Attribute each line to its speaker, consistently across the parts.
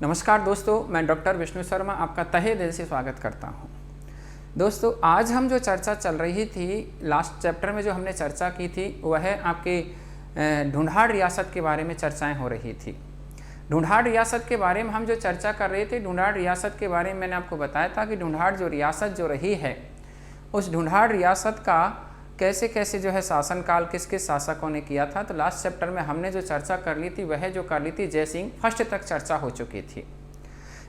Speaker 1: नमस्कार दोस्तों, मैं डॉक्टर विष्णु शर्मा आपका तहे दिल से स्वागत करता हूं। दोस्तों, आज हम जो चर्चा चल रही थी, लास्ट चैप्टर में जो हमने चर्चा की थी वह आपके ढूंढाड़ रियासत के बारे में चर्चाएं हो रही थी। ढूंढाड़ रियासत के बारे में हम जो चर्चा कर रहे थे, ढूंढाड़ रियासत के बारे में मैंने आपको बताया था कि ढूंढाड़ जो रियासत जो रही है, उस ढूंढाड़ रियासत का कैसे कैसे जो है शासनकाल किस किस शासकों ने किया था। तो लास्ट चैप्टर में हमने जो चर्चा कर ली थी वह जो कर ली थी जयसिंह फर्स्ट तक चर्चा हो चुकी थी।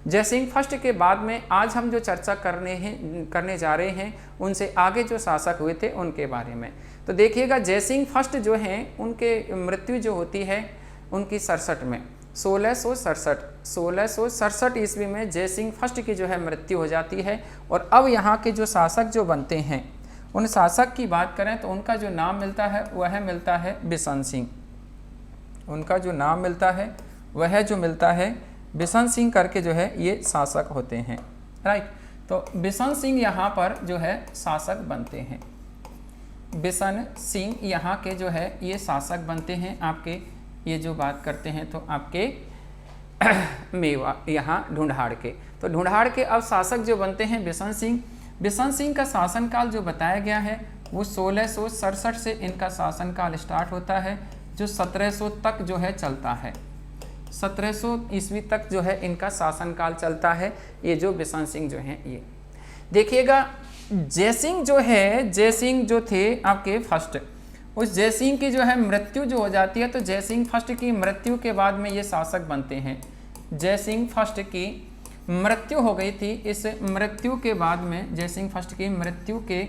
Speaker 1: जयसिंह फर्स्ट के बाद में आज हम जो चर्चा करने जा रहे हैं उनसे आगे जो शासक हुए थे उनके बारे में। तो देखिएगा, जयसिंह फर्स्ट जो हैं उनके मृत्यु जो होती है उनकी 67 में 1667 ईस्वी में जयसिंह फर्स्ट की जो है मृत्यु हो जाती है। और अब यहाँ के जो शासक जो बनते हैं, उन शासक की बात करें तो उनका जो नाम मिलता है वह मिलता है बिशन सिंह। उनका जो नाम मिलता है वह जो मिलता है बिशन सिंह करके जो है ये शासक होते हैं। राइट, तो बिशन सिंह यहाँ पर जो है शासक बनते हैं। बिशन सिंह यहाँ के जो है ये शासक बनते हैं। आपके ये जो बात करते हैं तो आपके मेवा यहाँ ढूंढाड़ के, तो ढूंढाड़ के अब शासक जो बनते हैं बिशन सिंह। बिशन सिंह का शासनकाल जो बताया गया है वो 1667 से इनका शासनकाल स्टार्ट होता है, जो 1700 तक जो है चलता है। 1700 ईस्वी तक जो है इनका शासनकाल चलता है। ये जो बिशन सिंह जो हैं ये देखिएगा, जयसिंह जो है, जयसिंह जो थे आपके फर्स्ट, उस जयसिंह की जो है मृत्यु जो हो जाती है, तो जयसिंह फर्स्ट की मृत्यु के बाद में ये शासक बनते हैं। जयसिंह फर्स्ट की मृत्यु हो गई थी। इस मृत्यु के बाद में, जयसिंह फर्स्ट की मृत्यु के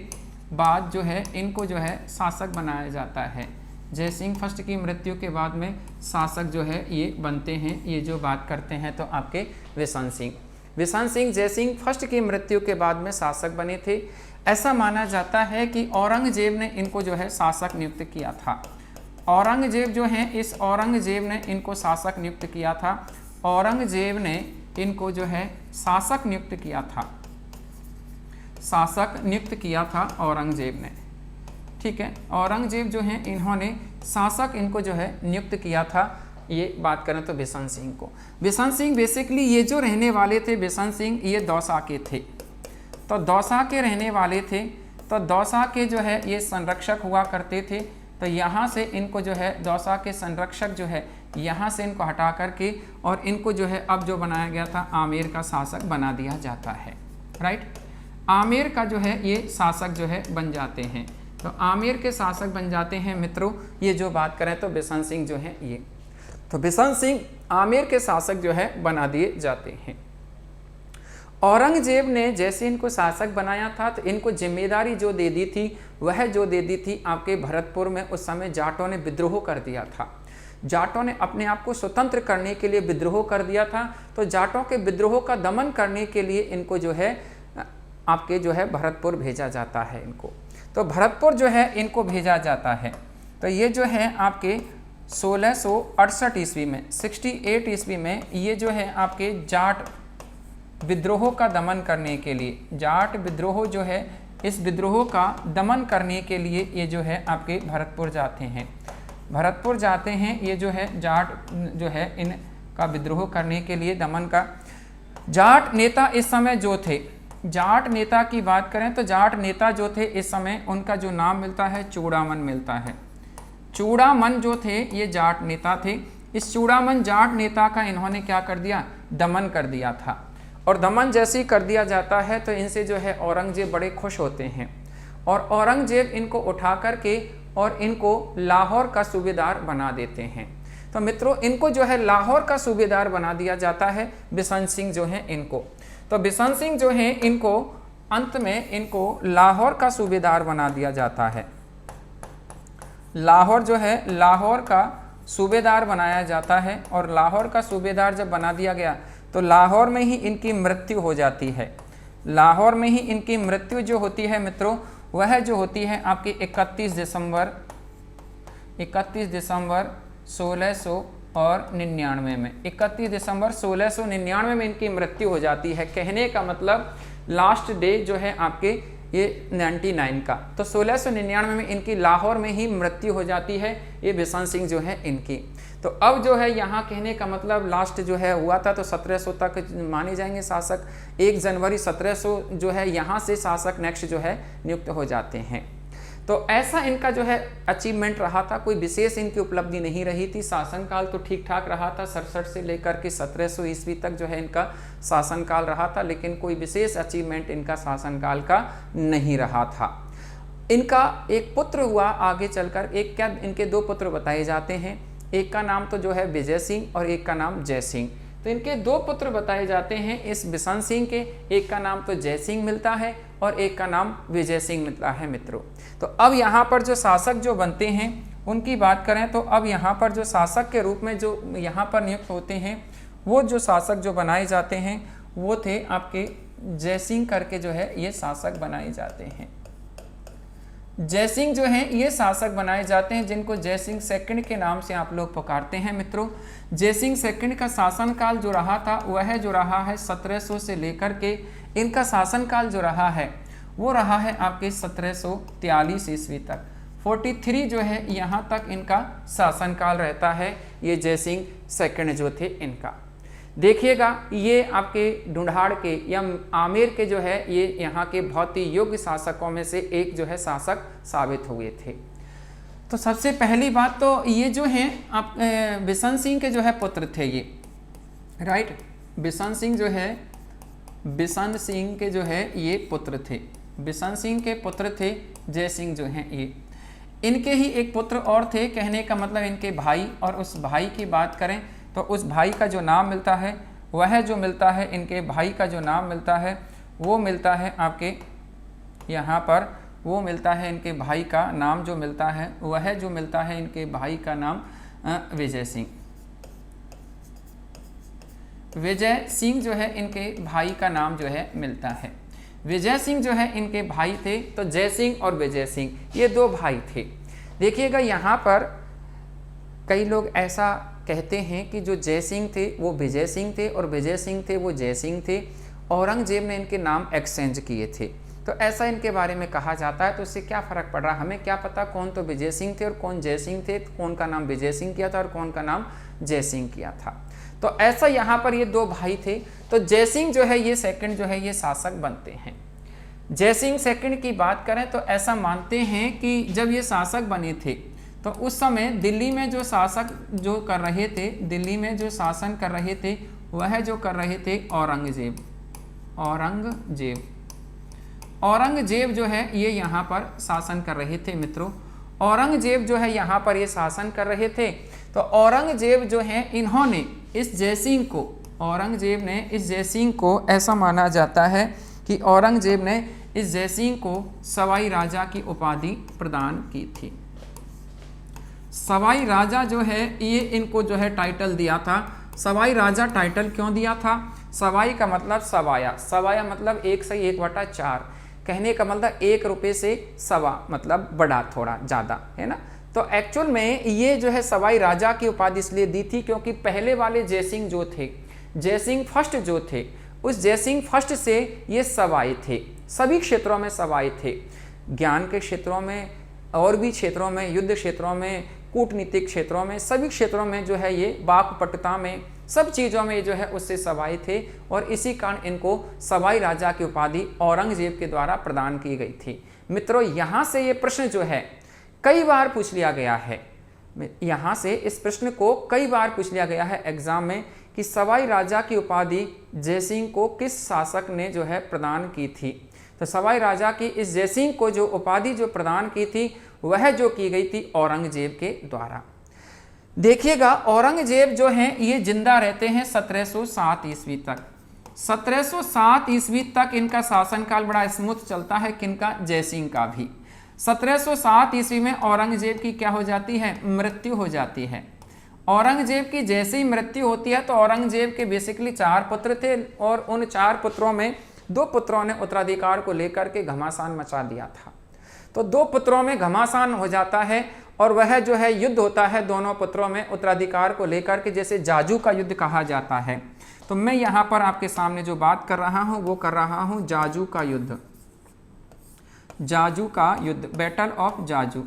Speaker 1: बाद जो है इनको जो है शासक बनाया जाता है। जयसिंह फर्स्ट की मृत्यु के बाद में शासक जो है ये बनते हैं। ये जो बात करते हैं तो आपके बिशन सिंह। बिशन सिंह जयसिंह फर्स्ट की मृत्यु के बाद में शासक बने थे। ऐसा माना जाता है कि औरंगजेब ने इनको जो है शासक नियुक्त किया था। औरंगजेब जो हैं, इस औरंगजेब ने इनको शासक नियुक्त किया था। औरंगजेब ने इनको जो है शासक नियुक्त किया था। शासक नियुक्त किया था औरंगजेब ने। ठीक है, औरंगजेब जो हैं इन्होंने शासक इनको जो है नियुक्त किया था। ये बात करें तो बिशन सिंह को, बिशन सिंह बेसिकली ये जो रहने वाले थे, बिशन सिंह ये दौसा के थे। तो दौसा के रहने वाले थे, तो दौसा के जो है ये संरक्षक हुआ करते थे। तो यहाँ से इनको जो है दौसा के संरक्षक जो है यहाँ से इनको हटा करके और इनको जो है अब जो बनाया गया था आमेर का शासक बना दिया जाता है। राइट, आमेर का जो है ये शासक जो है बन जाते हैं। तो आमेर के शासक बन जाते हैं मित्रों। ये जो बात करें तो बिशन सिंह जो है ये, तो बिशन सिंह आमेर के शासक जो है बना दिए जाते हैं। औरंगजेब ने जैसे इनको शासक बनाया था तो इनको जिम्मेदारी जो दे दी थी वह जो दे दी थी आपके भरतपुर में उस समय जाटों ने विद्रोह कर दिया था। जाटों ने अपने आप को स्वतंत्र करने के लिए विद्रोह कर दिया था। तो जाटों के विद्रोह का दमन करने के लिए इनको जो है आपके जो है भरतपुर भेजा जाता है इनको। तो भरतपुर जो है इनको भेजा जाता है। तो ये जो है आपके 1668 ईस्वी में, 68 ईस्वी में ये जो है आपके जाट विद्रोह का दमन करने के लिए, जाट विद्रोह जो है इस विद्रोह का दमन करने के लिए ये जो है आपके भरतपुर जाते हैं। भरतपुर जाते हैं ये जो है जाट जो है इनका विद्रोह करने के लिए, दमन का। जाट नेता इस समय जो थे, जाट नेता की बात करें तो जाट नेता जो थे इस समय उनका जो नाम मिलता है चूड़ामन मिलता है। चूड़ामन जो थे ये जाट नेता थे। इस चूड़ामन जाट नेता का इन्होंने क्या कर दिया, दमन कर दिया था। और दमन जैसे ही कर दिया जाता है तो इनसे जो है औरंगजेब बड़े खुश होते हैं और औरंगजेब इनको उठा करके और इनको लाहौर का सूबेदार बना देते हैं। तो मित्रों, इनको जो है लाहौर का सूबेदार बना दिया जाता है बिशन सिंह जो हैं इनको। तो बिशन सिंह जो हैं इनको अंत में इनको लाहौर का सूबेदार बना दिया जाता है। लाहौर जो है, लाहौर का सूबेदार बनाया जाता है। और लाहौर का सूबेदार जब बना दिया गया तो लाहौर में ही इनकी मृत्यु हो जाती है। लाहौर में ही इनकी मृत्यु जो होती है मित्रों, वह जो होती है आपकी 31 दिसंबर 1699 में, 31 दिसंबर 1699 में इनकी मृत्यु हो जाती है। कहने का मतलब लास्ट डे जो है आपके ये 99 का। तो 1699 में इनकी लाहौर में ही मृत्यु हो जाती है, ये बिशन सिंह जो है इनकी। तो अब जो है यहाँ कहने का मतलब लास्ट जो है हुआ था तो 1700 तक माने जाएंगे शासक। 1 जनवरी 1700 जो है यहाँ से शासक नेक्स्ट जो है नियुक्त हो जाते हैं। तो ऐसा इनका जो है अचीवमेंट रहा था, कोई विशेष इनकी उपलब्धि नहीं रही थी। शासनकाल तो ठीक ठाक रहा था, 67 से लेकर के 1700 ईस्वी तक जो है इनका शासनकाल रहा था, लेकिन कोई विशेष अचीवमेंट इनका शासनकाल का नहीं रहा था। इनका एक पुत्र हुआ आगे चलकर, एक क्या इनके 2 पुत्र बताए जाते हैं, एक का नाम तो जो है विजय सिंह और एक का नाम जय सिंह। तो इनके 2 पुत्र बताए जाते हैं इस बिशन सिंह के, एक का नाम तो जय सिंह मिलता है और एक का नाम विजय सिंह मिलता है मित्रों। तो अब यहाँ पर जो शासक जो बनते हैं उनकी बात करें तो अब यहाँ पर जो शासक के रूप में जो यहाँ पर नियुक्त होते हैं, वो जो शासक जो बनाए जाते हैं वो थे आपके जय सिंह करके जो है ये शासक बनाए जाते हैं। जय सिंह जो हैं ये शासक बनाए जाते हैं, जिनको जय सिंह सेकंड के नाम से आप लोग पुकारते हैं मित्रों। जय सिंह सेकंड का शासनकाल जो रहा था वह जो रहा है 1700 से लेकर के, इनका शासनकाल जो रहा है वो रहा है आपके 1743 ईस्वी तक। 43 जो है यहाँ तक इनका शासनकाल रहता है, ये जय सिंह सेकंड जो थे इनका। देखिएगा ये आपके ढूंढाड़ के या आमेर के जो है ये यहाँ के बहुत ही योग्य शासकों में से एक जो है शासक साबित हुए थे। तो सबसे पहली बात तो ये जो हैं आप बिशन सिंह के जो है पुत्र थे ये, राइट। बिशन सिंह जो है, बिशन सिंह के जो है ये पुत्र थे, बिशन सिंह के पुत्र थे जय सिंह जो हैं ये। इनके ही एक पुत्र और थे, कहने का मतलब इनके भाई, और उस भाई की बात करें तो उस भाई का जो नाम मिलता है वह जो मिलता है, इनके भाई का जो नाम मिलता है वो मिलता है आपके यहाँ पर, वो मिलता है इनके भाई का नाम जो मिलता है वह जो मिलता है इनके भाई का नाम विजय सिंह। विजय सिंह जो है इनके भाई का नाम जो है मिलता है। विजय सिंह जो है इनके भाई थे, तो जय सिंह और विजय सिंह ये 2 भाई थे। देखिएगा यहाँ पर कई लोग ऐसा कहते हैं कि जो जय सिंह थे वो विजय सिंह थे और विजय सिंह थे वो जय सिंह थे, औरंगजेब ने इनके नाम एक्सचेंज किए थे। तो ऐसा इनके बारे में कहा जाता है, तो इससे क्या फ़र्क पड़ रहा है, हमें क्या पता कौन तो विजय सिंह थे और कौन जय सिंह थे, कौन का नाम विजय सिंह किया था और कौन का नाम जय सिंह किया था। तो ऐसा यहाँ पर ये 2 भाई थे। तो जय सिंह जो है ये सेकंड जो है ये शासक बनते हैं। जय सिंह सेकंड की बात करें तो ऐसा मानते हैं कि जब ये शासक बने थे तो उस समय दिल्ली में जो शासक जो कर रहे थे, दिल्ली में जो शासन कर रहे थे वह जो कर रहे थे औरंगजेब। औरंगजेब जो है ये यहाँ पर शासन कर रहे थे मित्रों। औरंगजेब जो है यहाँ पर ये शासन कर रहे थे। तो औरंगजेब जो है इन्होंने इस जय सिंह को, औरंगजेब ने इस जय सिंह को, ऐसा माना जाता है कि औरंगजेब ने इस जय सिंह को सवाई राजा की उपाधि प्रदान की थी। सवाई राजा जो है ये इनको जो है टाइटल दिया था। सवाई राजा टाइटल क्यों दिया था? सवाई का मतलब सवाया, सवाया मतलब 1 से 1/4, कहने का मतलब 1 रुपये से सवा मतलब बड़ा, थोड़ा ज़्यादा, है ना। तो एक्चुअल में ये जो है सवाई राजा की उपाधि इसलिए दी थी क्योंकि पहले वाले जय सिंह जो थे, जय सिंह फर्स्ट जो थे, उस जय सिंह फर्स्ट से ये सवाई थे, सभी क्षेत्रों में सवाई थे, ज्ञान के क्षेत्रों में और भी क्षेत्रों में, युद्ध क्षेत्रों में, कूटनीतिक क्षेत्रों में, सभी क्षेत्रों में जो है ये वाक्पटुता में, सब चीज़ों में जो है उससे सवाई थे। और इसी कारण इनको सवाई राजा की उपाधि औरंगजेब के द्वारा प्रदान की गई थी। मित्रों यहाँ से ये प्रश्न जो है कई बार पूछ लिया गया है, यहाँ से इस प्रश्न को कई बार पूछ लिया गया है एग्जाम में कि सवाई राजा की उपाधि जय सिंह को किस शासक ने जो है प्रदान की थी। तो सवाई राजा की इस जय सिंह को जो उपाधि जो प्रदान की थी वह जो की गई थी औरंगजेब के द्वारा। देखिएगा औरंगजेब जो हैं ये जिंदा रहते हैं 1707 ईस्वी तक। 1707 ईस्वी तक इनका शासनकाल बड़ा स्मूथ चलता है, किनका? जय सिंह का भी। 1707 ईस्वी में औरंगजेब की क्या हो जाती है? मृत्यु हो जाती है। औरंगजेब की जैसे ही मृत्यु होती है तो औरंगजेब के बेसिकली 4 पुत्र थे और उन 4 पुत्रों में 2 पुत्रों ने उत्तराधिकार को लेकर के घमासान मचा दिया था। तो 2 पुत्रों में घमासान हो जाता है और वह जो है युद्ध होता है दोनों पुत्रों में उत्तराधिकार को लेकर के, जैसे जाजू का युद्ध कहा जाता है। तो मैं यहाँ पर आपके सामने जो बात कर रहा हूँ वो कर रहा हूँ जाजू का युद्ध। जाजू का युद्ध, बैटल ऑफ जाजू।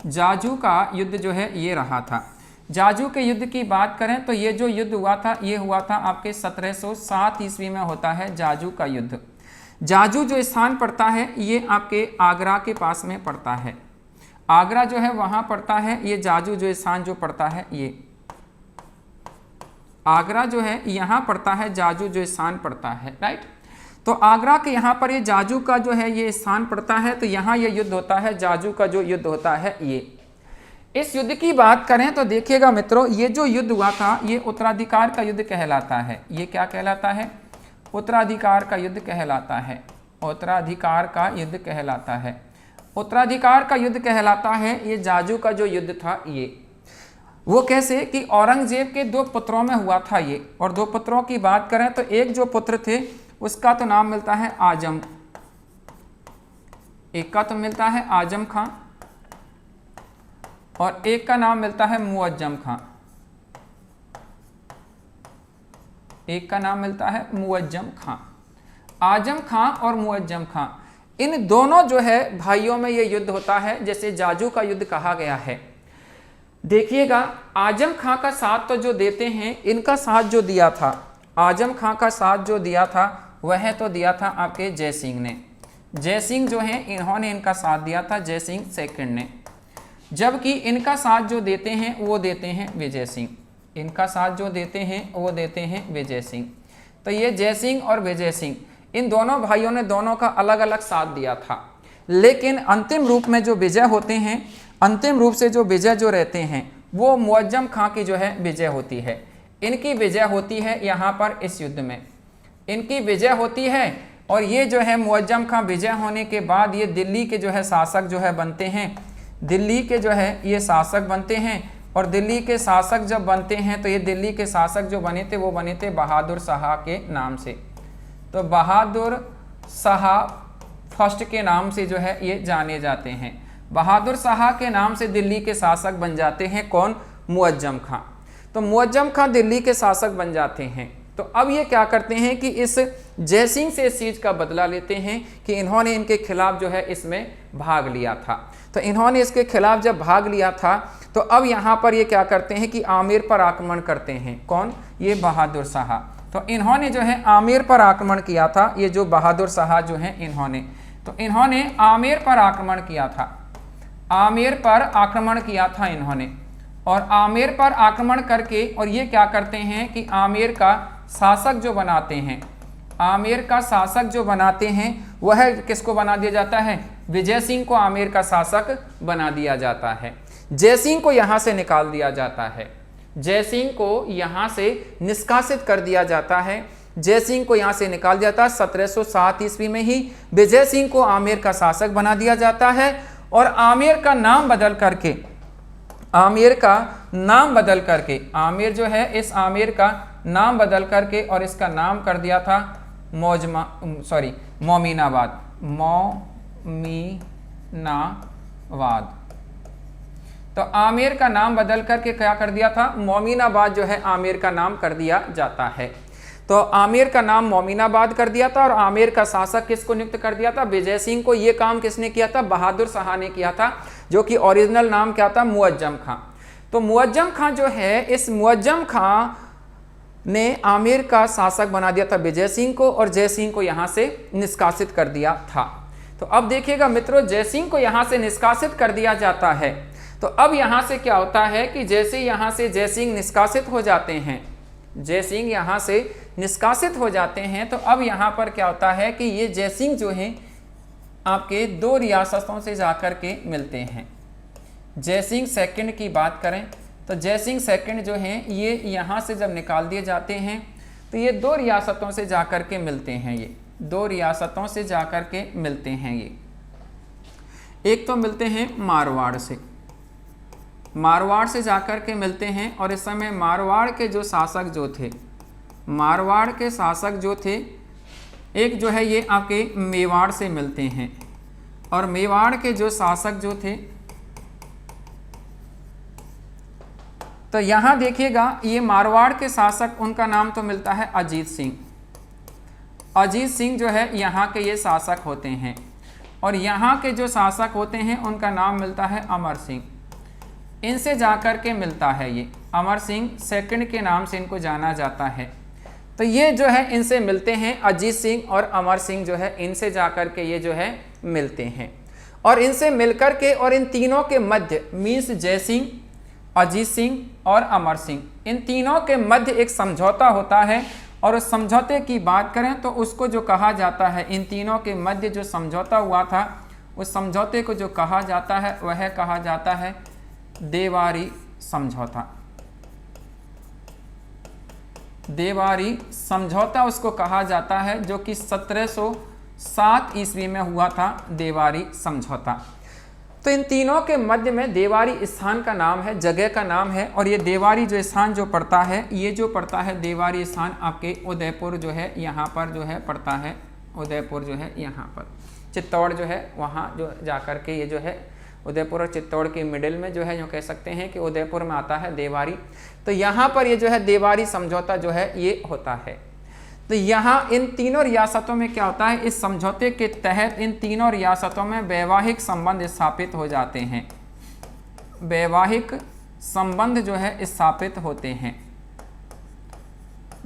Speaker 1: जाजू का युद्ध जो है ये रहा था। जाजू के युद्ध की बात करें तो ये जो युद्ध हुआ था ये हुआ था आपके 1707 ईस्वी में होता है जाजू का युद्ध। जाजू जो स्थान पड़ता है ये आपके आगरा के पास में पड़ता है। आगरा जो है वहाँ पड़ता है, ये जाजू जो स्थान जो पड़ता है ये आगरा जो है यहाँ पड़ता है, जाजू जो स्थान पड़ता है, राइट। तो आगरा के यहाँ पर ये जाजू का जो है ये स्थान पड़ता है, तो यहाँ ये युद्ध होता है, जाजू का जो युद्ध होता है ये। इस युद्ध की बात करें तो देखिएगा मित्रों, ये जो युद्ध हुआ था ये उत्तराधिकार का युद्ध कहलाता है। ये क्या कहलाता है? उत्तराधिकार का युद्ध कहलाता है। उत्तराधिकार का युद्ध कहलाता है। उत्तराधिकार का युद्ध कहलाता है ये जाजू का जो युद्ध था ये। वो कैसे कि औरंगजेब के 2 पुत्रों में हुआ था ये। और 2 पुत्रों की बात करें तो एक जो पुत्र थे उसका तो नाम मिलता है आजम, एक का तो मिलता है आजम खां और एक का नाम मिलता है मुअज्जम खां। एक का नाम मिलता है मुअज्जम खां। आजम खां और मुअज्जम खां, इन दोनों जो है भाइयों में ये युद्ध होता है, जैसे जाजू का युद्ध कहा गया है। देखिएगा आजम खां का साथ तो जो देते हैं, इनका साथ जो दिया था, आजम खां का साथ जो दिया था वह तो दिया था आपके जय सिंह ने। जय सिंह जो है इन्होंने इनका साथ दिया था, जय सिंह सेकंड ने। जबकि इनका साथ जो देते हैं वो देते हैं विजय सिंह। इनका साथ जो देते हैं वो देते हैं विजय सिंह। तो ये जय सिंह और विजय सिंह, इन दोनों भाइयों ने दोनों का अलग अलग साथ दिया था। लेकिन अंतिम रूप में जो विजय होते हैं, अंतिम रूप से जो विजय जो रहते हैं वो मुअज्जम खां की जो है विजय होती है। इनकी विजय होती है यहाँ पर इस युद्ध में, इनकी विजय होती है। और ये जो है मुअज्जम खां विजय होने के बाद ये दिल्ली के जो है शासक जो है बनते हैं। दिल्ली के जो है ये शासक बनते हैं। और दिल्ली के शासक जब बनते हैं तो ये दिल्ली के शासक जो बने थे वो बने थे बहादुर शाह के नाम से। तो बहादुर शाह फर्स्ट के नाम से जो है ये जाने जाते हैं। बहादुर शाह के नाम से दिल्ली के शासक बन जाते हैं कौन? मुअज्जम खां। तो मुअज्जम खां दिल्ली के शासक बन जाते हैं। तो अब ये क्या करते हैं कि इस जय सिंह से इस चीज़ का बदला लेते हैं कि इन्होंने इनके खिलाफ जो है इसमें भाग लिया था। तो इन्होंने इसके खिलाफ जब भाग लिया था तो अब यहाँ पर ये क्या करते हैं कि आमेर पर आक्रमण करते हैं। कौन? ये बहादुर शाह। तो इन्होंने जो है आमेर पर आक्रमण किया था। ये जो बहादुर शाह जो हैं इन्होंने आमेर पर आक्रमण किया था। आमेर पर आक्रमण किया था इन्होंने। और आमेर पर आक्रमण करके और ये क्या करते हैं कि आमेर का शासक जो बनाते हैं, आमेर का शासक जो बनाते हैं वह किसको बना दिया जाता है? विजय सिंह को आमेर का शासक बना दिया जाता है। जय सिंह को यहाँ से निकाल दिया जाता है। जय सिंह को यहाँ से निष्कासित कर दिया जाता है। जय सिंह को यहाँ से निकाल दिया जाता है। 1707 ईस्वी में ही विजय सिंह को आमेर का शासक बना दिया जाता है। और आमेर का नाम बदल करके, आमेर का नाम बदल करके, आमेर जो है इस आमेर का नाम बदल करके और इसका नाम कर दिया था मोमीनाबाद। मोमीनाबाद। तो आमेर का नाम बदल करके क्या कर दिया था? मोमीनाबाद जो है आमेर का नाम कर दिया जाता है। तो आमेर का नाम मोमीनाबाद कर दिया था। और आमेर का शासक किसको नियुक्त कर दिया था? विजय सिंह को। ये काम किसने किया था? बहादुर शाह ने किया था, जो कि ओरिजिनल नाम क्या था? मुअज्जम खां। तो मुअज्जम खां जो है, इस मुअज्जम खां ने आमेर का शासक बना दिया था विजय सिंह को और जय सिंह को यहाँ से निष्कासित कर दिया था। तो अब देखिएगा मित्रों, जय सिंह को यहाँ से निष्कासित कर दिया जाता है। तो अब यहाँ से क्या होता है कि जैसे यहाँ से जय सिंह निष्कासित हो जाते हैं, जय सिंह यहाँ से निष्कासित हो जाते हैं, तो अब यहाँ पर क्या होता है कि ये जय सिंह जो हैं आपके 2 रियासतों से जाकर के मिलते हैं। जय सिंह सेकंड की बात करें तो जय सिंह सेकंड जो हैं ये यहाँ से जब निकाल दिए जाते हैं तो ये 2 रियासतों से जाकर के मिलते हैं। ये 2 रियासतों से जाकर के मिलते हैं। ये एक तो मिलते हैं मारवाड़ से, मारवाड़ से जाकर के मिलते हैं। और इस समय मारवाड़ के जो शासक जो थे, मारवाड़ के शासक जो थे, एक जो है ये आपके मेवाड़ से मिलते हैं। और मेवाड़ के जो शासक जो थे, तो यहाँ देखिएगा ये मारवाड़ के शासक, उनका नाम तो मिलता है अजीत सिंह। अजीत सिंह जो है यहाँ के ये शासक होते हैं। और यहाँ के जो शासक होते हैं उनका नाम मिलता है अमर सिंह। इनसे जाकर के मिलता है, ये अमर सिंह सेकंड के नाम से इनको जाना जाता है। तो ये जो है इनसे मिलते हैं, अजीत सिंह और अमर सिंह जो है इनसे जाकर के ये जो है मिलते हैं। और इनसे मिलकर के और इन तीनों के मध्य मीन्स जय सिंह, अजीत सिंह और अमर सिंह, इन तीनों के मध्य एक समझौता होता है। और उस समझौते की बात करें तो उसको जो कहा जाता है, इन तीनों के मध्य जो समझौता हुआ था उस समझौते को जो कहा जाता है वह कहा जाता है देवारी समझौता। देवारी समझौता उसको कहा जाता है, जो कि 1707 ईस्वी में हुआ था देवारी समझौता। तो इन तीनों के मध्य में देवारी स्थान का नाम है, जगह का नाम है। और ये देवारी जो स्थान जो पड़ता है, ये जो पड़ता है देवारी स्थान आपके उदयपुर जो है यहाँ पर जो है पड़ता है, उदयपुर जो है यहाँ पर, चित्तौड़ जो है वहाँ जो जाकर के ये जो है उदयपुर और चित्तौड़ के मिडिल में जो है यूँ कह सकते हैं कि उदयपुर में आता है देवारी। तो यहाँ पर ये जो है देवारी समझौता जो है ये होता है। तो यहाँ इन तीनों रियासतों में क्या होता है, इस समझौते के तहत इन तीनों रियासतों में वैवाहिक संबंध स्थापित हो जाते हैं। वैवाहिक संबंध जो है स्थापित होते हैं,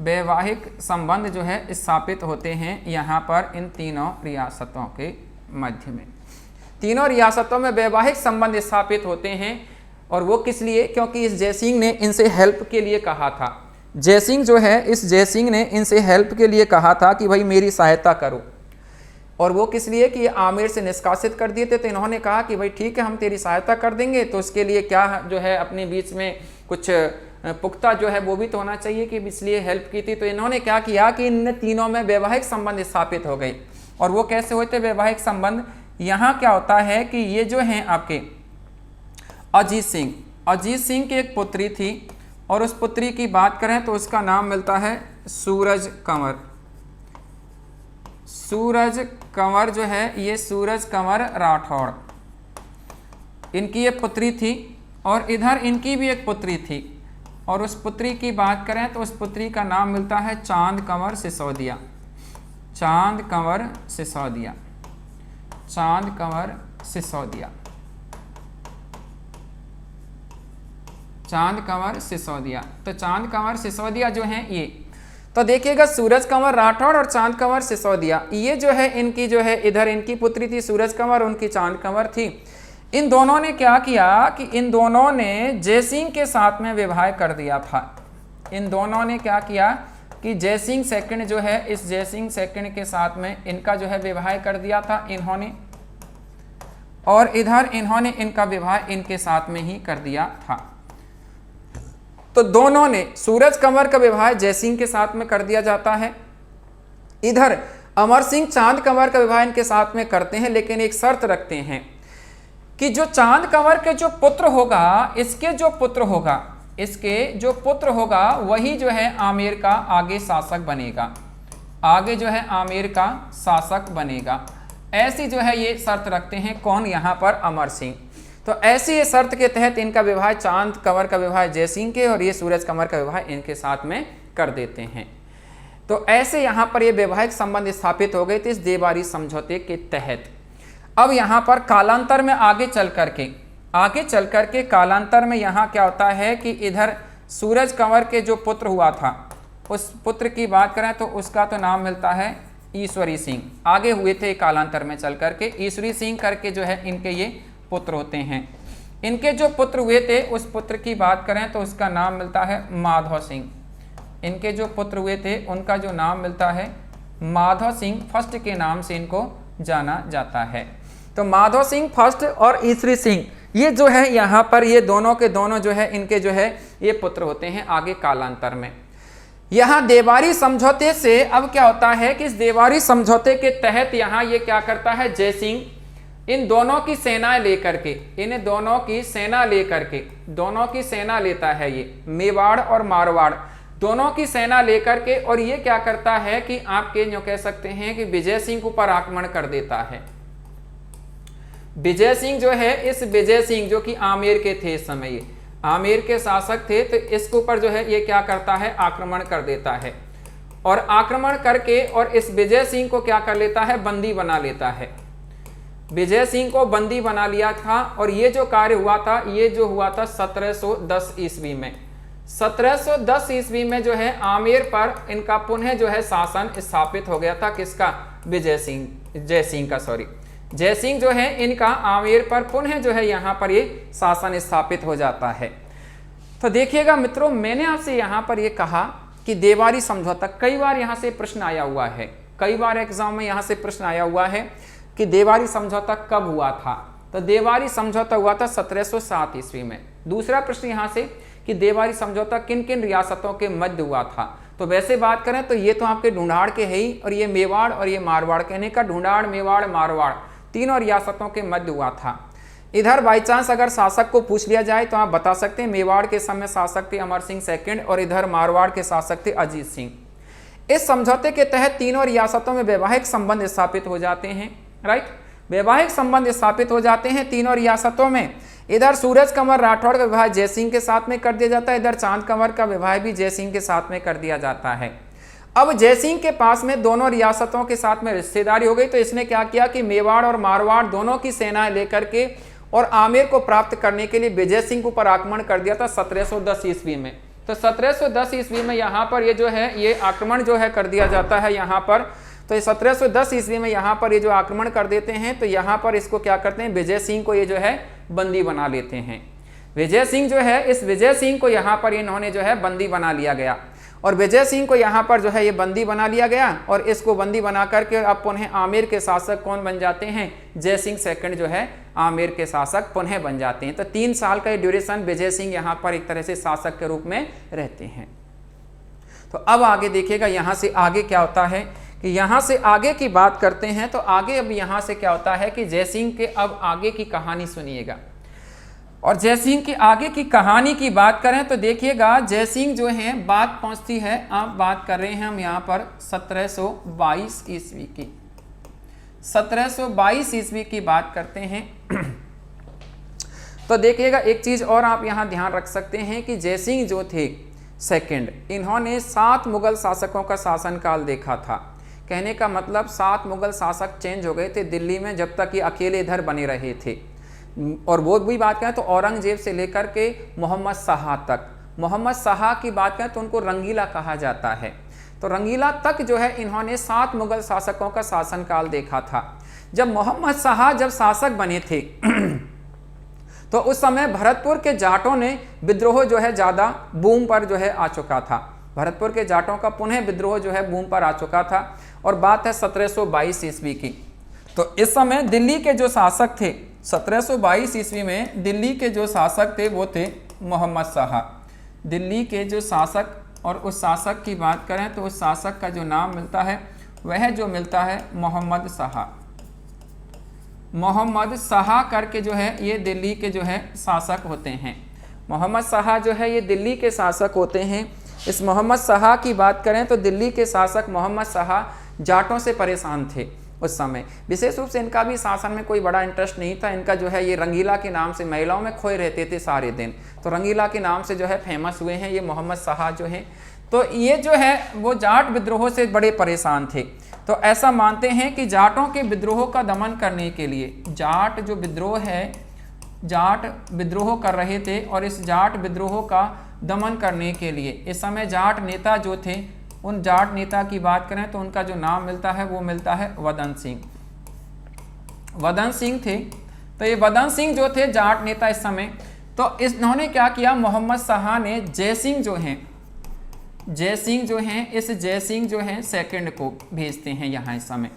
Speaker 1: वैवाहिक संबंध जो है स्थापित होते हैं यहाँ पर इन तीनों रियासतों के मध्य में। तीनों रियासतों में वैवाहिक संबंध स्थापित होते हैं। और वो किस लिए, क्योंकि इस जयसिंह ने इनसे हेल्प के लिए कहा था। जयसिंह जो है, इस जयसिंह ने इनसे हेल्प के लिए कहा था कि भाई मेरी सहायता करो। और वो किस लिए कि आमेर से निष्कासित कर दिए थे, तो इन्होंने कहा कि भाई ठीक है हम तेरी सहायता कर देंगे, तो उसके लिए क्या जो है अपने बीच में कुछ पुख्ता जो है वो भी तो होना चाहिए कि इसलिए हेल्प की थी। तो इन्होंने क्या किया कि इन तीनों में वैवाहिक संबंध स्थापित हो गए। और वो कैसे होते वैवाहिक संबंध, यहाँ क्या होता है कि ये जो हैं आपके अजीत सिंह की एक पुत्री थी। और उस पुत्री की बात करें तो उसका नाम मिलता है सूरज कंवर। सूरज कंवर जो है ये सूरज कंवर राठौड़, इनकी ये पुत्री थी। और इधर इनकी भी एक पुत्री थी। और उस पुत्री की बात करें तो उस पुत्री का नाम मिलता है चांद कंवर सिसोदिया। चांद कंवर सिसोदिया, चांद कंवर सिसोदिया, चांद कंवर सिसोदिया। तो चांद कंवर सिसोदिया जो हैं ये, तो देखिएगा सूरज कंवर राठौड़ और चांद कंवर सिसोदिया, ये जो है इनकी जो है इधर इनकी पुत्री थी सूरज कंवर, उनकी चांद कंवर थी। इन दोनों ने क्या किया कि इन दोनों ने जयसिंह के साथ में विवाह कर दिया था। इन दोनों ने क्या किया कि जयसिंह सेकंड जो है, इस जयसिंह सेकंड के साथ में इनका जो है विवाह कर दिया था इन्होंने। और इधर इन्होंने इनका विवाह इनके साथ में ही कर दिया था। तो दोनों ने, सूरज कंवर का विवाह जयसिंह के साथ में कर दिया जाता है। इधर अमर सिंह चांद कंवर का विवाह इनके साथ में करते हैं, लेकिन एक शर्त रखते हैं कि जो चांद कंवर के जो पुत्र होगा, इसके जो पुत्र होगा वही जो है आमेर का आगे शासक बनेगा, आगे जो है आमेर का शासक बनेगा। ऐसी जो है ये शर्त रखते हैं कौन, यहाँ पर अमर सिंह। तो ऐसी ये शर्त के तहत इनका विवाह, चांद कंवर का विवाह जयसिंह के और ये सूरज कंवर का विवाह इनके साथ में कर देते हैं। तो ऐसे यहाँ पर ये वैवाहिक संबंध स्थापित हो गए थे इस देवारी समझौते के तहत। अब यहाँ पर कालांतर में आगे चल करके कालांतर में यहाँ क्या होता है कि इधर सूरज कंवर के जो पुत्र हुआ था, उस पुत्र की बात करें तो उसका तो नाम मिलता है ईश्वरी सिंह। आगे हुए थे कालांतर में चल करके, ईश्वरी सिंह करके जो है इनके ये पुत्र होते हैं। इनके जो पुत्र हुए थे उस पुत्र की बात करें तो उसका नाम मिलता है माधव सिंह। इनके जो पुत्र हुए थे उनका जो नाम मिलता है माधव सिंह फर्स्ट के नाम से इनको जाना जाता है। तो माधव सिंह फर्स्ट और ईश्वरी सिंह ये जो है यहाँ पर ये दोनों के दोनों जो है इनके जो है ये पुत्र होते हैं आगे कालांतर में। यहाँ देवारी समझौते से अब क्या होता है कि इस देवारी समझौते के तहत यहाँ ये क्या करता है, जयसिंह इन दोनों की सेना लेकर के, इन दोनों की सेना लेकर के, दोनों की सेना लेता है ये मेवाड़ और मारवाड़ दोनों की सेना लेकर के, और ये क्या करता है कि आपके जो कह सकते हैं कि विजय सिंह के ऊपर आक्रमण कर देता है। विजय सिंह जो है, इस विजय सिंह जो कि आमेर के थे इस समय, ये आमेर के शासक थे, तो इसके ऊपर जो है ये क्या करता है, आक्रमण कर देता है। और आक्रमण करके और इस विजय सिंह को क्या कर लेता है, बंदी बना लेता है। विजय सिंह को बंदी बना लिया था। और ये जो कार्य हुआ था, ये जो हुआ था 1710 ईस्वी में। 1710 ईस्वी में जो है आमेर पर इनका पुनः जो है शासन स्थापित हो गया था। किसका? जयसिंह जो है इनका आमेर पर पुनः जो है यहाँ पर ये शासन स्थापित हो जाता है। तो देखिएगा मित्रों, मैंने आपसे यहाँ पर ये कहा कि देवारी समझौता, कई बार यहाँ से प्रश्न आया हुआ है, कई बार एग्जाम में यहाँ से प्रश्न आया हुआ है कि देवारी समझौता कब हुआ था। तो देवारी समझौता हुआ था 1707 ईस्वी में। दूसरा प्रश्न यहाँ से कि देवारी समझौता किन किन रियासतों के मध्य हुआ था। तो वैसे बात करें तो ये तो आपके ढूंढाड़ के है ही, और ये मेवाड़ और ये मारवाड़, कहने का ढूंढाड़, मेवाड़, मारवाड़ तीनों रियासतों के मध्य हुआ था। इधर बाई चांस अगर शासक को पूछ लिया जाए तो आप बता सकते हैं मेवाड़ के समय शासक थे अमर सिंह सेकंड और इधर मारवाड़ के शासक थे अजीत सिंह। इस समझौते के तहत तीनों रियासतों में वैवाहिक संबंध स्थापित हो जाते हैं, राइट। वैवाहिक संबंध स्थापित हो जाते हैं तीनों रियासतों में। इधर सूरज कंवर राठौड़ का विवाह जयसिंह के साथ में कर दिया जाता है, इधर चांद कंवर का विवाह भी जयसिंह के साथ में कर दिया जाता है। अब जयसिंह के पास में दोनों रियासतों के साथ में रिश्तेदारी हो गई, तो इसने क्या किया कि मेवाड़ और मारवाड़ दोनों की सेनाएं लेकर के और आमेर को प्राप्त करने के लिए विजय सिंह के ऊपर आक्रमण कर दिया था 1710 ईस्वी में। तो 1710 ईस्वी में यहाँ पर ये जो है ये आक्रमण जो है कर दिया जाता है यहाँ पर। तो ये 1710 ईस्वी में यहाँ पर ये जो आक्रमण कर देते हैं, तो यहाँ पर इसको क्या करते हैं, विजय सिंह को ये जो है बंदी बना लेते हैं। विजय सिंह जो है, इस विजय सिंह को यहाँ पर इन्होंने जो है बंदी बना लिया गया, और विजय सिंह को यहाँ पर जो है ये बंदी बना लिया गया, और इसको बंदी बना करके अब पुनः आमेर के शासक कौन बन जाते हैं, जयसिंह सेकंड जो है आमेर के शासक पुनः बन जाते हैं। तो 3 साल का ये ड्यूरेशन विजय सिंह यहाँ पर एक तरह से शासक के रूप में रहते हैं। तो अब आगे देखिएगा यहाँ से आगे क्या होता है कि यहाँ से आगे की बात करते हैं। तो आगे अब यहाँ से क्या होता है कि जयसिंह के अब आगे की कहानी सुनिएगा। और जयसिंह की आगे की कहानी की बात करें तो देखिएगा जयसिंह जो है बात पहुंचती है, अब बात कर रहे हैं हम यहाँ पर 1722 ईस्वी की। 1722 ईस्वी की बात करते हैं। तो देखिएगा एक चीज और आप यहाँ ध्यान रख सकते हैं कि जयसिंह जो थे सेकंड, इन्होंने 7 मुगल शासकों का शासनकाल देखा था। कहने का मतलब 7 मुगल शासक चेंज हो गए थे दिल्ली में, जब तक ये अकेले इधर बने रहे थे। और वो भी बात करें तो औरंगजेब से लेकर के मोहम्मद शाह तक, मोहम्मद शाह की बात करें तो उनको रंगीला कहा जाता है। तो रंगीला तक जो है इन्होंने 7 मुगल शासकों का शासनकाल देखा था। जब मोहम्मद शाह जब शासक बने थे तो उस समय भरतपुर के जाटों ने विद्रोह जो है ज़्यादा बूम पर जो है आ चुका था। भरतपुर के जाटों का पुनः विद्रोह जो है बूम पर आ चुका था, और बात है 1722 ईस्वी की। तो इस समय दिल्ली के जो शासक थे 1722 ईस्वी में दिल्ली के जो शासक थे वो थे मोहम्मद शाह। दिल्ली के जो शासक, और उस शासक की बात करें तो उस शासक का जो नाम मिलता है वह जो मिलता है मोहम्मद शाह। मोहम्मद शाह करके जो है ये दिल्ली के जो है शासक होते हैं। मोहम्मद शाह जो है ये दिल्ली के शासक होते हैं। इस मोहम्मद शाह की बात करें तो दिल्ली के शासक मोहम्मद शाह जाटों से परेशान थे उस समय। विशेष रूप से इनका भी शासन में कोई बड़ा इंटरेस्ट नहीं था। इनका जो है ये रंगीला के नाम से महिलाओं में खोए रहते थे सारे दिन, तो रंगीला के नाम से जो है फेमस हुए हैं ये मोहम्मद शाह जो हैं। तो ये जो है वो जाट विद्रोह से बड़े परेशान थे। तो ऐसा मानते हैं कि जाटों के विद्रोह का दमन करने के लिए, जाट जो विद्रोह है, जाट विद्रोह कर रहे थे, और इस जाट विद्रोह का दमन करने के लिए इस समय जाट नेता जो थे, उन जाट नेता की बात करें तो उनका जो नाम मिलता है वो मिलता है वदन सिंह। वदन सिंह थे। तो ये वदन सिंह जो थे जाट नेता इस समय, तो इन्होंने क्या किया, मोहम्मद शाह ने जयसिंह जो हैं, जयसिंह जो हैं, इस जयसिंह जो हैं सेकंड को भेजते हैं यहाँ इस समय।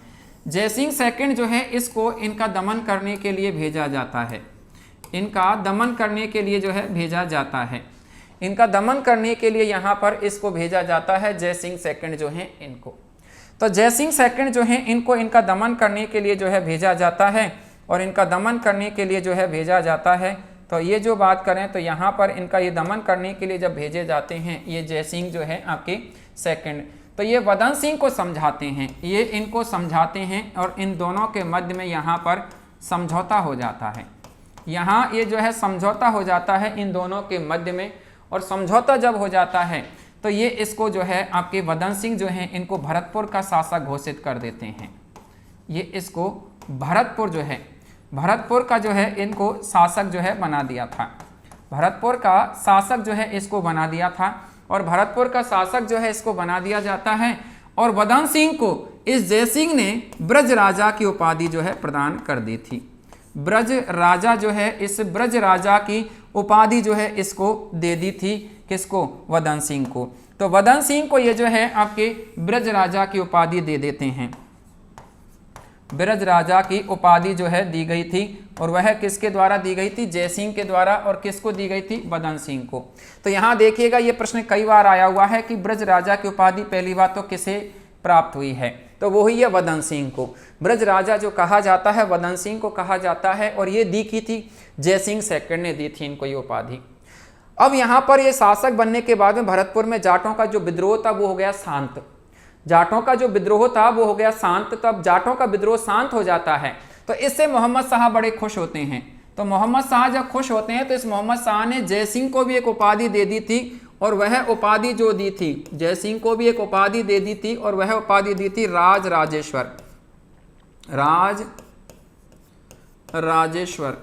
Speaker 1: जयसिंह सेकंड जो है इसको इनका दमन करने के लिए भेजा जाता है, इनका दमन करने के लिए जो है भेजा जाता है, इनका दमन करने के लिए यहाँ पर इसको भेजा जाता है जयसिंह सेकंड जो हैं इनको। तो जयसिंह सेकंड जो हैं इनको इनका दमन करने के लिए जो है भेजा जाता है, और इनका दमन करने के लिए जो है भेजा जाता है। तो ये जो बात करें तो यहाँ पर इनका ये दमन करने के लिए जब भेजे जाते हैं ये जयसिंह जो है आपके सेकंड, तो ये वदन सिंह को समझाते हैं, ये इनको समझाते हैं, और इन दोनों के मध्य में यहाँ पर समझौता हो जाता है। यहाँ ये जो है समझौता हो जाता है इन दोनों के मध्य में, और समझौता जब हो जाता है तो ये इसको जो है आपके वदन सिंह जो हैं इनको भरतपुर का शासक घोषित कर देते हैं। ये इसको भरतपुर जो है, भरतपुर का जो है इनको शासक जो है बना दिया था। भरतपुर का शासक जो है इसको बना दिया था और भरतपुर का शासक जो है इसको बना दिया जाता है और वदन सिंह को इस जयसिंह ने ब्रज राजा की उपाधि जो है प्रदान कर दी थी। ब्रज राजा जो है इस ब्रज राजा की उपाधि जो है इसको दे दी थी, किसको? वदन सिंह को। तो वदन सिंह को ये जो है आपके ब्रज राजा की उपाधि दे देते हैं। ब्रज राजा की उपाधि जो है दी गई थी और वह किसके द्वारा दी गई थी? जयसिंह के द्वारा। और किसको दी गई थी? वदन सिंह को। तो यहाँ देखिएगा ये प्रश्न कई बार आया हुआ है कि ब्रज राजा की उपाधि पहली बार तो किसे प्राप्त हुई है? तो वो ही है वदन सिंह को। ब्रज राजा जो कहा जाता है वदन सिंह को कहा जाता है और ये दी की थी जयसिंह सेकंड ने दी थी इनको ये उपाधि। अब यहाँ पर ये शासक बनने के बाद में भरतपुर में जाटों का जो विद्रोह था वो हो गया शांत। जाटों का जो विद्रोह था वो हो गया शांत। तो अब जाटों का विद्रोह शांत हो जाता है तो इससे मोहम्मद शाह बड़े खुश होते हैं। तो मोहम्मद शाह जब खुश होते हैं तो इस मोहम्मद शाह ने जयसिंह को भी एक उपाधि दे दी थी और वह उपाधि जो दी थी जयसिंह को भी एक उपाधि दे दी थी और वह उपाधि दी थी राज राजेश्वर। राज राजेश्वर,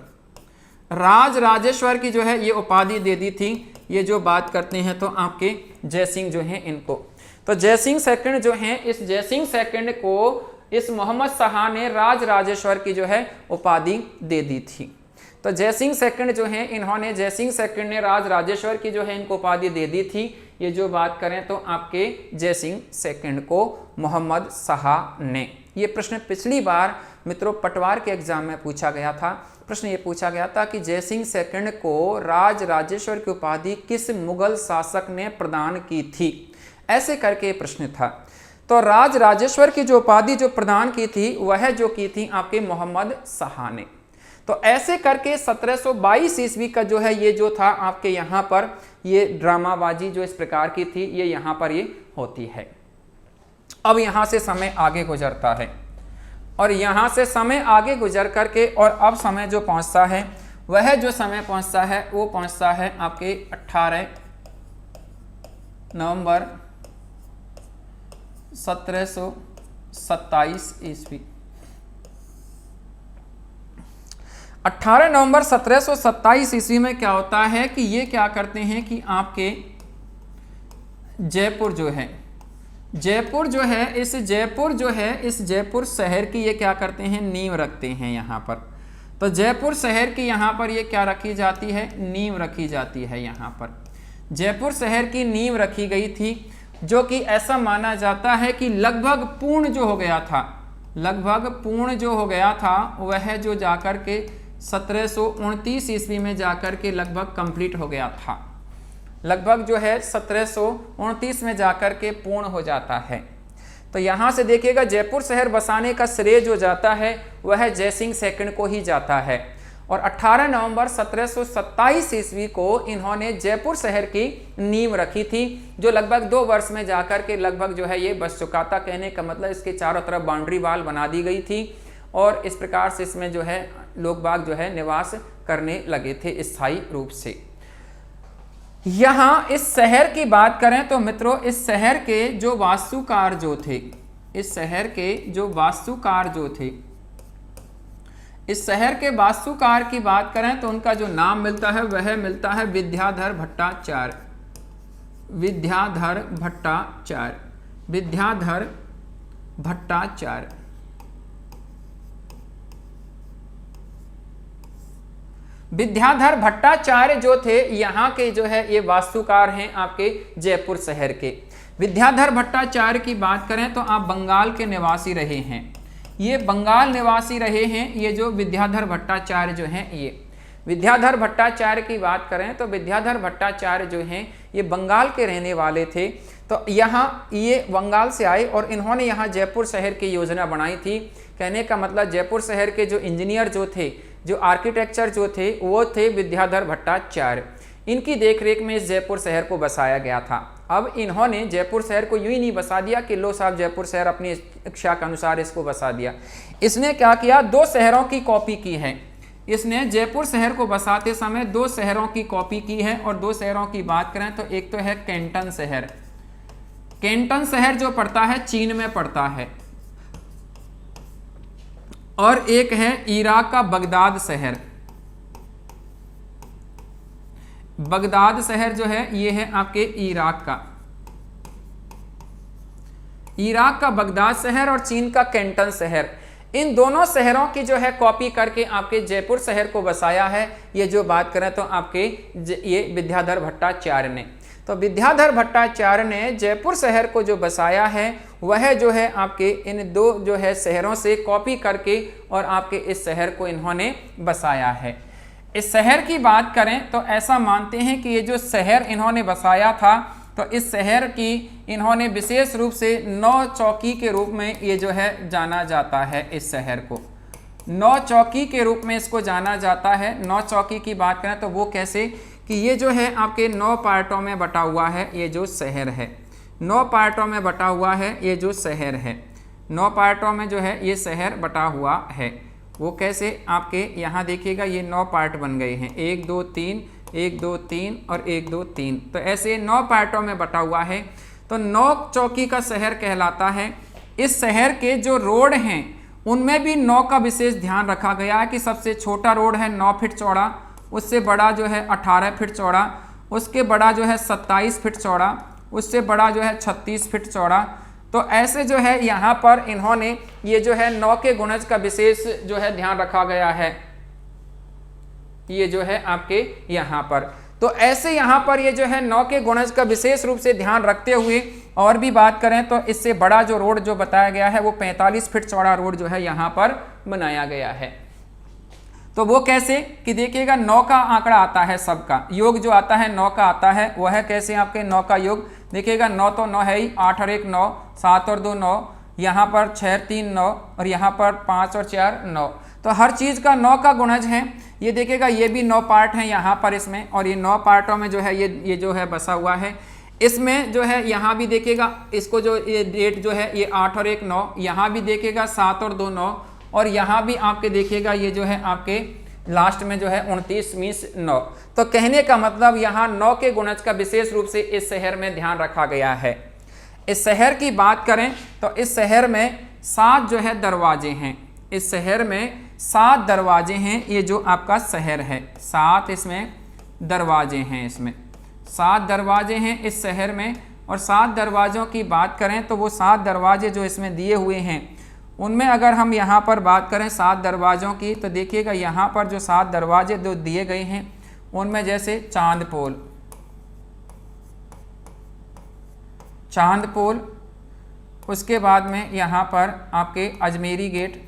Speaker 1: राज राजेश्वर की जो है ये उपाधि दे दी थी। ये जो बात करते हैं तो आपके जयसिंह जो हैं इनको। तो जयसिंह सेकंड जो हैं इस जयसिंह सेकंड को इस मोहम्मद शाह ने राज राजेश्वर की जो है उपाधि दे दी थी। तो जयसिंह सेकंड जो हैं इन्होंने जयसिंह सेकंड ने राज राजेश्वर की जो है इनको उपाधि दे दी थी। ये जो बात करें तो आपके जयसिंह सेकंड को मोहम्मद शाह ने। ये प्रश्न पिछली बार मित्रों पटवार के एग्जाम में पूछा गया था। प्रश्न ये पूछा गया था कि जयसिंह सेकंड को राज राजेश्वर की उपाधि किस मुगल शासक ने प्रदान की थी, ऐसे करके प्रश्न था। तो राज राजेश्वर की जो उपाधि जो प्रदान की थी वह जो की थी आपके मोहम्मद शाह ने। तो ऐसे करके 1722 ईस्वी का जो है ये जो था आपके यहाँ पर ये ड्रामाबाजी जो इस प्रकार की थी ये यहाँ पर ये होती है। अब यहाँ से समय आगे गुजरता है और यहाँ से समय आगे गुजर करके और अब समय जो पहुँचता है वह जो समय पहुँचता है वो पहुँचता है आपके 18 नवंबर 1727 ईस्वी। 18 नवंबर 1727 ईस्वी में क्या होता है कि ये क्या करते हैं कि आपके जयपुर जो है जयपुर जो है इस जयपुर शहर की ये क्या करते हैं नींव रखते हैं यहाँ पर। तो जयपुर शहर की यहाँ पर ये क्या रखी जाती है नींव रखी जाती है। यहाँ पर जयपुर शहर की नींव रखी गई थी जो कि ऐसा माना जाता है कि लगभग पूर्ण जो हो गया था वह जो जाकर के 1729 ईस्वी में जाकर के लगभग कंप्लीट हो गया था। लगभग जो है 1729 में जाकर के पूर्ण हो जाता है। तो यहाँ से देखिएगा जयपुर शहर बसाने का श्रेय जो जाता है वह जयसिंह सेकंड को ही जाता है और 18 नवंबर 1727 ईस्वी को इन्होंने जयपुर शहर की नींव रखी थी जो लगभग 2 वर्ष में जाकर के लगभग जो है ये बस चुका था। कहने का मतलब इसके चारों तरफ बाउंड्री वाल बना दी गई थी और इस प्रकार से इसमें जो है लोग बाग जो है निवास करने लगे थे स्थायी रूप से। यहाँ इस शहर की बात करें तो मित्रों इस शहर के जो वास्तुकार जो थे इस शहर के वास्तुकार की बात करें तो उनका जो नाम मिलता है वह मिलता है विद्याधर भट्टाचार्य। विद्याधर भट्टाचार्य जो थे यहाँ के जो है ये वास्तुकार हैं आपके जयपुर शहर के। विद्याधर भट्टाचार्य की बात करें तो आप बंगाल के निवासी रहे हैं। ये बंगाल निवासी रहे हैं ये जो विद्याधर भट्टाचार्य जो हैं ये। विद्याधर भट्टाचार्य की बात करें तो विद्याधर भट्टाचार्य जो हैं ये बंगाल के रहने वाले थे। तो यहाँ ये बंगाल से आए और इन्होंने यहाँ जयपुर शहर की योजना बनाई थी। कहने का मतलब जयपुर शहर के जो इंजीनियर जो थे जो आर्किटेक्चर जो थे वो थे विद्याधर भट्टाचार्य। इनकी देखरेख में इस जयपुर शहर को बसाया गया था। अब इन्होंने जयपुर शहर को यूं ही नहीं बसा दिया कि लो साहब जयपुर शहर अपनी इच्छा के अनुसार इसको बसा दिया। इसने क्या किया 2 शहरों की कॉपी की है। इसने जयपुर शहर को बसाते समय 2 शहरों की कॉपी की है और 2 शहरों की बात करें तो एक तो है कैंटन शहर। कैंटन शहर जो पड़ता है चीन में पड़ता है और एक है इराक का बगदाद शहर। बगदाद शहर जो है ये है आपके इराक का, इराक का बगदाद शहर और चीन का कैंटन शहर। इन दोनों शहरों की जो है कॉपी करके आपके जयपुर शहर को बसाया है। ये जो बात करें तो आपके ये विद्याधर भट्टाचार्य ने, तो विद्याधर भट्टाचार्य ने जयपुर शहर को जो बसाया है वह जो है आपके इन दो जो है शहरों से कॉपी करके और आपके इस शहर को इन्होंने बसाया है। इस शहर की बात करें तो ऐसा मानते हैं कि ये जो शहर इन्होंने बसाया था तो इस शहर की इन्होंने विशेष रूप से 9 चौकी के रूप में ये जो है जाना जाता है। इस शहर को 9 चौकी के रूप में इसको जाना जाता है। 9 चौकी की बात करें तो वो कैसे कि ये जो है आपके 9 पार्टों में बटा हुआ है ये जो शहर है, 9 पार्टों में बटा हुआ है ये जो शहर है, 9 पार्टों में जो है ये शहर बटा हुआ है। वो कैसे आपके यहाँ देखिएगा ये 9 पार्ट बन गए हैं, 1 2 3 1 2 3 और 1 2 3, तो ऐसे 9 पार्टों में बटा हुआ है। तो 9 चौकी का शहर कहलाता है। इस शहर के जो रोड हैं उनमें भी 9 का विशेष ध्यान रखा गया है कि सबसे छोटा रोड है 9 फीट चौड़ा, उससे बड़ा जो है 18 फीट चौड़ा, उसके बड़ा जो है 27 फीट चौड़ा, उससे बड़ा जो है 36 फीट चौड़ा। तो ऐसे जो है यहाँ पर इन्होंने ये जो है 9 के गुणज का विशेष जो है ध्यान रखा गया है, ये जो है आपके यहाँ पर। तो ऐसे यहाँ पर ये जो है 9 के गुणज का विशेष रूप से ध्यान रखते हुए और भी बात करें तो इससे बड़ा जो रोड जो बताया गया है वो 45 फीट चौड़ा रोड जो है यहाँ पर बनाया गया है। तो वो कैसे कि देखिएगा 9 का आंकड़ा आता है, सबका योग जो आता है 9 का आता है, वह है कैसे आपके 9 का योग देखिएगा 9 तो 9 है ही, 8 और 1 9, 7 और 2 9, यहाँ पर 6 3 9 और यहाँ पर 5 और 4 9। तो हर चीज़ का 9 का गुणज है। ये देखिएगा ये भी 9 पार्ट हैं यहाँ पर इसमें, और ये 9 पार्टों में जो है ये जो है बसा हुआ है। इसमें जो है यहाँ भी देखिएगा इसको जो ये डेट जो है ये 8 और 1 9, यहाँ भी देखिएगा 7 और 2 9, और यहाँ भी आपके देखिएगा ये जो है आपके लास्ट में जो है 29 20 9। तो कहने का मतलब यहाँ 9 के गुणज का विशेष रूप से इस शहर में ध्यान रखा गया है। इस शहर की बात करें तो इस शहर में 7 जो है दरवाजे हैं, इस शहर में 7 दरवाजे हैं। ये जो आपका शहर है 7 इसमें दरवाजे हैं, इसमें 7 दरवाजे हैं इस शहर में। और 7 दरवाज़ों की बात करें तो वो 7 दरवाजे जो इसमें दिए हुए हैं उनमें अगर हम यहाँ पर बात करें 7 दरवाज़ों की तो देखिएगा यहाँ पर जो 7 दरवाजे जो दिए गए हैं उनमें जैसे चांदपोल, चांदपोल, उसके बाद में यहाँ पर आपके अजमेरी गेट,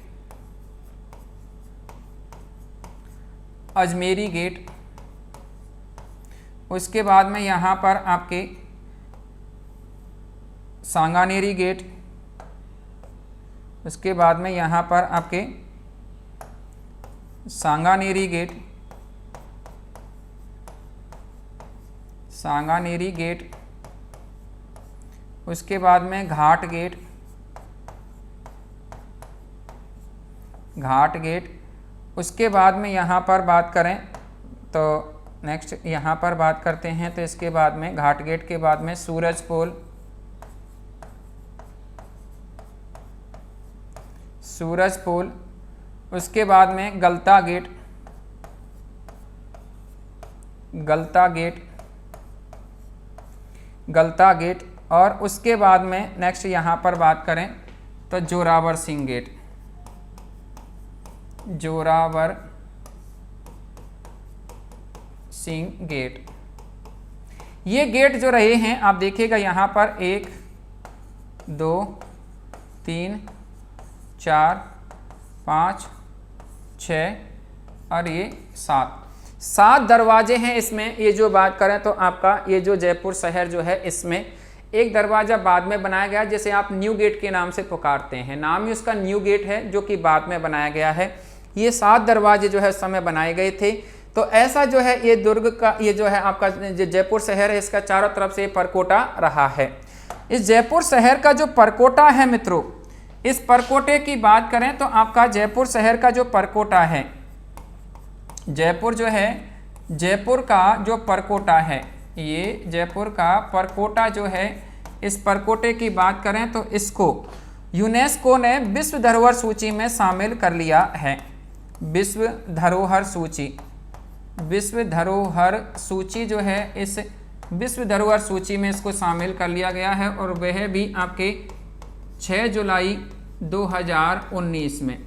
Speaker 1: अजमेरी गेट, उसके बाद में यहाँ पर आपके सांगानेरी गेट, उसके बाद में यहाँ पर आपके सांगानेरी गेट, सांगानेरी गेट, उसके बाद में घाट गेट, घाट गेट, उसके बाद में यहाँ पर बात करें तो नेक्स्ट यहाँ पर बात करते हैं तो इसके बाद में घाट गेट के बाद में सूरजपोल, सूरजपोल, उसके बाद में गलता गेट, गलता गेट, गलता गेट, और उसके बाद में नेक्स्ट यहाँ पर बात करें तो जोरावर सिंह गेट, जोरावर सिंह गेट। ये गेट जो रहे हैं आप देखिएगा यहाँ पर 1 2 3 4 5 6 और ये 7 दरवाजे हैं इसमें। ये जो बात करें तो आपका ये जो जयपुर शहर जो है इसमें एक दरवाज़ा बाद में बनाया गया जैसे आप न्यू गेट के नाम से पुकारते हैं, नाम ही उसका न्यू गेट है जो कि बाद में बनाया गया है। ये 7 दरवाजे जो है उस समय बनाए गए थे। तो ऐसा जो है ये दुर्ग का ये जो है आपका जो जयपुर शहर है इसका चारों तरफ से परकोटा रहा है। इस जयपुर शहर का जो परकोटा है मित्रों, इस परकोटे की बात करें तो आपका जयपुर शहर का जो परकोटा है, जयपुर जो है जयपुर का जो परकोटा है, ये जयपुर का परकोटा जो है, इस परकोटे की बात करें तो इसको यूनेस्को ने विश्व धरोहर सूची में शामिल कर लिया है। विश्व धरोहर सूची जो है, इस विश्व धरोहर सूची में इसको शामिल कर लिया गया है और वह भी आपके 6 जुलाई 2019 में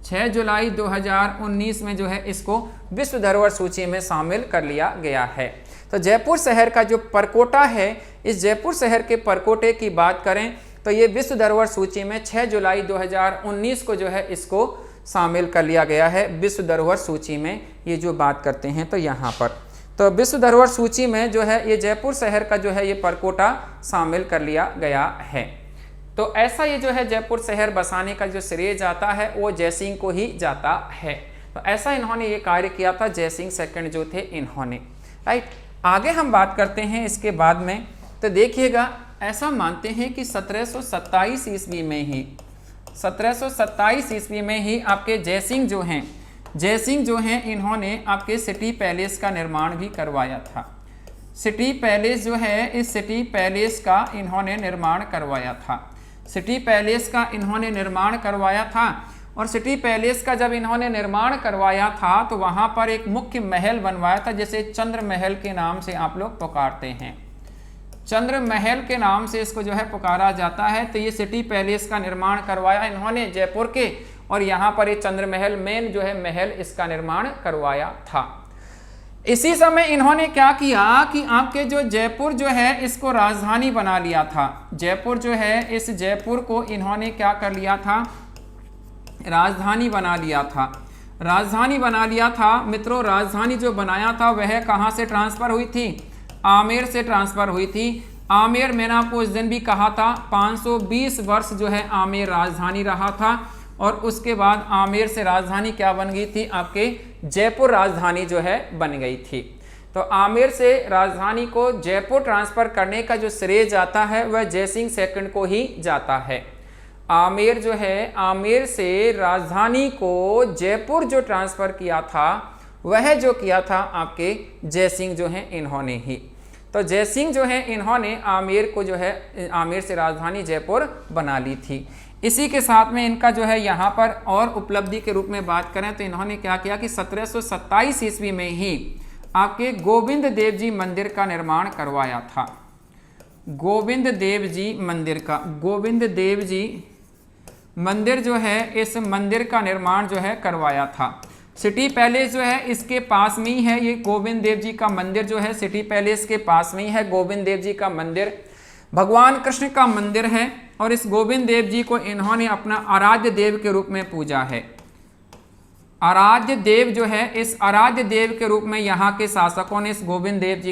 Speaker 1: 6 जुलाई 2019 में जो है इसको विश्व धरोहर सूची में शामिल कर लिया गया है। तो जयपुर शहर का जो परकोटा है, इस जयपुर शहर के परकोटे की बात करें तो ये विश्व धरोहर सूची में 6 जुलाई 2019 को जो है इसको शामिल कर लिया गया है विश्व धरोहर सूची में। ये जो बात करते हैं तो यहाँ पर तो विश्व धरोहर सूची में जो है ये जयपुर शहर का जो है ये परकोटा शामिल कर लिया गया है। तो ऐसा ये जो है जयपुर शहर बसाने का जो श्रेय जाता है वो जयसिंह को ही जाता है। तो ऐसा इन्होंने ये कार्य किया था, जयसिंह सेकंड जो थे इन्होंने, राइट। आगे हम बात करते हैं इसके बाद में, तो देखिएगा ऐसा मानते हैं कि 1727 ईस्वी में ही 1727 ईस्वी में ही आपके जयसिंह जो हैं इन्होंने आपके सिटी पैलेस का निर्माण भी करवाया था। सिटी पैलेस जो है, इस सिटी पैलेस का इन्होंने निर्माण करवाया था। सिटी पैलेस का इन्होंने निर्माण करवाया था और सिटी पैलेस का जब इन्होंने निर्माण करवाया था तो वहाँ पर एक मुख्य महल बनवाया था, जैसे चंद्र महल के नाम से आप लोग पुकारते हैं, चंद्र महल के नाम से इसको जो है पुकारा जाता है। तो ये सिटी पैलेस का निर्माण करवाया इन्होंने जयपुर के, और यहाँ पर ये चंद्र महल मेन जो है महल इसका निर्माण करवाया था। इसी समय इन्होंने क्या किया कि आपके जो जयपुर जो है इसको राजधानी बना लिया था। जयपुर जो है, इस जयपुर को इन्होंने क्या कर लिया था, राजधानी बना लिया था। राजधानी बना लिया था मित्रों। राजधानी जो बनाया था वह कहाँ से ट्रांसफर हुई थी, आमेर से ट्रांसफर हुई थी। आमेर मैंने आपको उस दिन भी कहा था 520 वर्ष जो है आमेर राजधानी रहा था, और उसके बाद आमेर से राजधानी क्या बन गई थी, आपके जयपुर राजधानी जो है बन गई थी। तो आमेर से राजधानी को जयपुर ट्रांसफर करने का जो श्रेय जाता है वह जयसिंह सेकंड को ही जाता है। आमेर जो है, आमेर से राजधानी को जयपुर जो ट्रांसफर किया था वह जो किया था आपके जयसिंह जो है इन्होंने ही। तो जयसिंह जो है इन्होंने आमेर को जो है, आमेर से राजधानी जयपुर बना ली थी। इसी के साथ में इनका जो है यहाँ पर और उपलब्धि के रूप में बात करें तो इन्होंने क्या किया कि 1727 ईस्वी में ही आपके गोविंद देव जी मंदिर का निर्माण करवाया था। गोविंद देव जी मंदिर का, गोविंद देव जी मंदिर जो है, इस मंदिर का निर्माण जो है करवाया था। सिटी पैलेस जो है इसके पास में ही है, ये गोविंद देव जी का मंदिर जो है सिटी पैलेस के पास में ही है। गोविंद देव जी का मंदिर भगवान कृष्ण का मंदिर है, और इस गोविंद देव जी को इन्होंने अपना आराध्य देव के रूप में पूजा है। आराध्य देव जो है, इस आराध्य देव के रूप में यहाँ के शासकों ने इस गोविंद देव जी